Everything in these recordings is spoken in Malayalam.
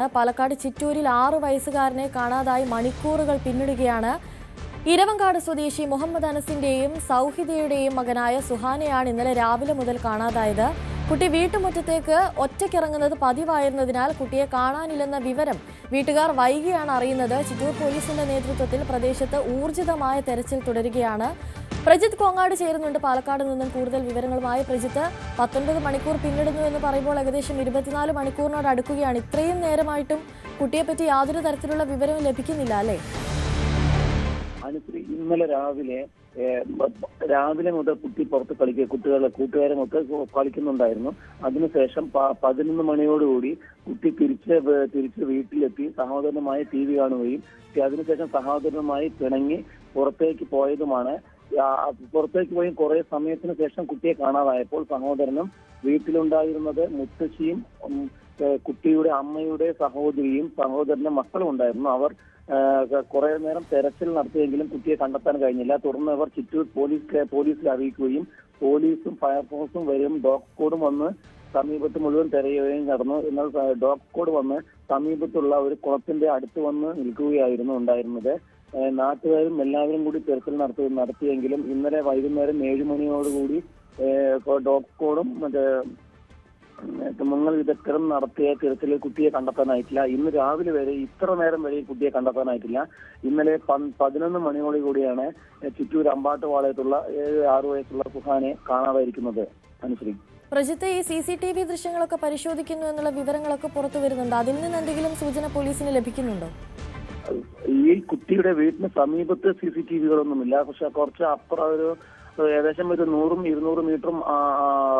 പാലക്കാട് ചിറ്റൂരിൽ 6 വയസ്സുകാരനെ കാണാതായി മണിക്കൂറുകൾ പിന്നിടുകയാണ്. ഇരവങ്കാട് സ്വദേശി മുഹമ്മദ് അനസിന്റെയും സൗഹിദയുടെയും മകനായ സുഹാനെയാണ് ഇന്നലെ രാവിലെ മുതൽ കാണാതായത്. കുട്ടി വീട്ടുമുറ്റത്തേക്ക് ഒറ്റയ്ക്കിറങ്ങുന്നത് പതിവായിരുന്നതിനാൽ കുട്ടിയെ കാണാനില്ലെന്ന വിവരം വീട്ടുകാർ വൈകിയാണ് അറിയുന്നത്. ചിറ്റൂർ പോലീസിന്റെ നേതൃത്വത്തിൽ പ്രദേശത്ത് ഊർജിതമായ തെരച്ചിൽ തുടരുകയാണ്. പ്രജിത്ത് കോങ്ങാട് ചേരുന്നുണ്ട് പാലക്കാട് നിന്നും കൂടുതൽ വിവരങ്ങളുമായി. പ്രജിത്ത്, 19 മണിക്കൂർ പിന്നിടുന്നു എന്ന് പറയുമ്പോൾ ഏകദേശം 24 മണിക്കൂറിനോട് അടുക്കുകയാണ്. ഇത്രയും നേരമായിട്ടും കുട്ടിയെപ്പറ്റി യാതൊരു തരത്തിലുള്ള വിവരവും ലഭിക്കുന്നില്ല അല്ലേ? അനുശ്രീ, ഇന്നലെ രാവിലെ മുതൽ കുട്ടി പുറത്ത് കൂട്ടുകാരുമൊക്കെ കളിക്കുന്നുണ്ടായിരുന്നു. അതിനുശേഷം 11 മണിയോടുകൂടി കുട്ടി തിരിച്ച് വീട്ടിലെത്തി സഹോദരനുമായി TV കാണുകയും അതിനുശേഷം സഹോദരനുമായി പിണങ്ങി പുറത്തേക്ക് പോയതുമാണ്. പുറത്തേക്ക് പോയി കുറെ സമയത്തിന് ശേഷം കുട്ടിയെ കാണാതായപ്പോൾ സഹോദരനും വീട്ടിലുണ്ടായിരുന്നത് മുത്തശ്ശിയും കുട്ടിയുടെ അമ്മയുടെ സഹോദരിയും സഹോദരന്റെ മക്കളും ഉണ്ടായിരുന്നു. അവർ കുറെ നേരം തെരച്ചിൽ നടത്തിയെങ്കിലും കുട്ടിയെ കണ്ടെത്താൻ കഴിഞ്ഞില്ല. തുടർന്ന് അവർ ചിറ്റൂർ പോലീസിൽ അറിയിക്കുകയും പോലീസും ഫയർഫോഴ്സും വരും ഡോഗ് സ്ക്വാഡും വന്ന് സമീപത്ത് മുഴുവൻ തിരയുകയും നടന്നു. എന്നാൽ ഡോഗ് സ്ക്വാഡ് വന്ന് സമീപത്തുള്ള ഒരു കുളത്തിന്റെ അടുത്ത് വന്ന് നിൽക്കുകയായിരുന്നു ഉണ്ടായിരുന്നത്. നാട്ടുകാരും എല്ലാവരും കൂടി തെരച്ചിൽ നടത്തിയെങ്കിലും ഇന്നലെ വൈകുന്നേരം 7 മണിയോടുകൂടി ഡോഗ് സ്ക്വാഡും മുങ്ങൽ വിദഗ്ധരും നടത്തിയ തിരച്ചിലിൽ കുട്ടിയെ കണ്ടെത്താനായിട്ടില്ല. ഇന്ന് രാവിലെ വരെ ഇത്ര നേരം വരെ കുട്ടിയെ കണ്ടെത്താനായിട്ടില്ല. ഇന്നലെ 11 മണിയോടുകൂടിയാണ് ചിറ്റൂർ അമ്പാട്ടുപാളയത്തുള്ള 6 വയസ്സുള്ള സുഹാനെ കാണാതായിരിക്കുന്നത്. അനുശ്രീ, പ്രജിത്ത്, ഈ CCTV ദൃശ്യങ്ങളൊക്കെ പരിശോധിക്കുന്നു എന്നുള്ള വിവരങ്ങളൊക്കെ പുറത്തു വരുന്നുണ്ട്. അതിൽ നിന്ന് എന്തെങ്കിലും സൂചന പോലീസിന് ലഭിക്കുന്നുണ്ടോ? ഈ കുട്ടിയുടെ വീടിന് സമീപത്ത് CCTVകളൊന്നുമില്ല. പക്ഷെ കുറച്ച് അപ്പുറം ഏകദേശം ഒരു 100-200 മീറ്ററും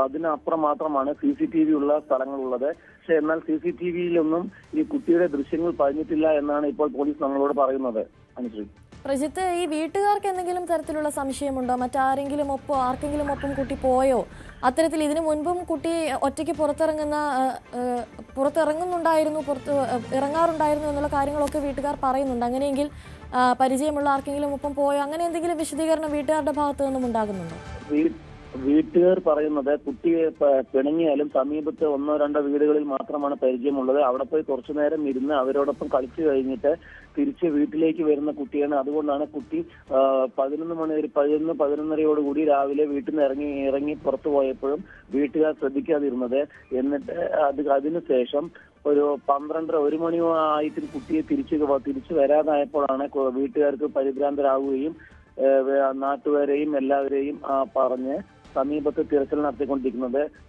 അതിനപ്പുറം മാത്രമാണ് CCTV ഉള്ള സ്ഥലങ്ങളുള്ളത്. പക്ഷെ എന്നാൽ CCTVയിലൊന്നും ഈ കുട്ടിയുടെ ദൃശ്യങ്ങൾ പതിഞ്ഞിട്ടില്ല എന്നാണ് ഇപ്പോൾ പോലീസ് നമ്മളോട് പറയുന്നത്. അനുശ്രീ, പ്രജിത്ത്, ഈ വീട്ടുകാർക്ക് എന്തെങ്കിലും തരത്തിലുള്ള സംശയമുണ്ടോ? ആർക്കെങ്കിലും ഒപ്പം കുട്ടി പോയോ? അത്തരത്തിൽ ഇതിനു മുൻപും കുട്ടി ഒറ്റയ്ക്ക് ഇറങ്ങാറുണ്ടായിരുന്നു എന്നുള്ള കാര്യങ്ങളൊക്കെ വീട്ടുകാർ പറയുന്നുണ്ട്. അങ്ങനെയെങ്കിൽ പരിചയമുള്ള ആർക്കെങ്കിലും ഒപ്പം പോയോ? അങ്ങനെ എന്തെങ്കിലും വിശദീകരണം വീട്ടുകാരുടെ ഭാഗത്തു നിന്നും ഉണ്ടാകുന്നുണ്ടോ? വീട്ടുകാർ പറയുന്നത് കുട്ടിയെ പിണങ്ങിയാലും സമീപത്ത് 1-2 വീടുകളിൽ മാത്രമാണ് പരിചയമുള്ളത്. അവിടെ പോയി കുറച്ചു നേരം ഇരുന്ന് അവരോടൊപ്പം കളിച്ചു കഴിഞ്ഞിട്ട് തിരിച്ച് വീട്ടിലേക്ക് വരുന്ന കുട്ടിയാണ്. അതുകൊണ്ടാണ് കുട്ടി 11-11:30 രാവിലെ വീട്ടിൽ നിന്ന് ഇറങ്ങി പുറത്തു പോയപ്പോഴും വീട്ടുകാർ ശ്രദ്ധിക്കാതിരുന്നത്. എന്നിട്ട് അതിനുശേഷം ഒരു 12-1 മണി ആയിട്ട് കുട്ടിയെ തിരിച്ചു വരാതായപ്പോഴാണ് വീട്ടുകാർക്ക് പരിഭ്രാന്തരാകുകയും നാട്ടുകാരെയും എല്ലാവരെയും പറഞ്ഞ് സമീപത്ത് തിരച്ചിൽ നടത്തിക്കൊണ്ടിരിക്കുന്നത്.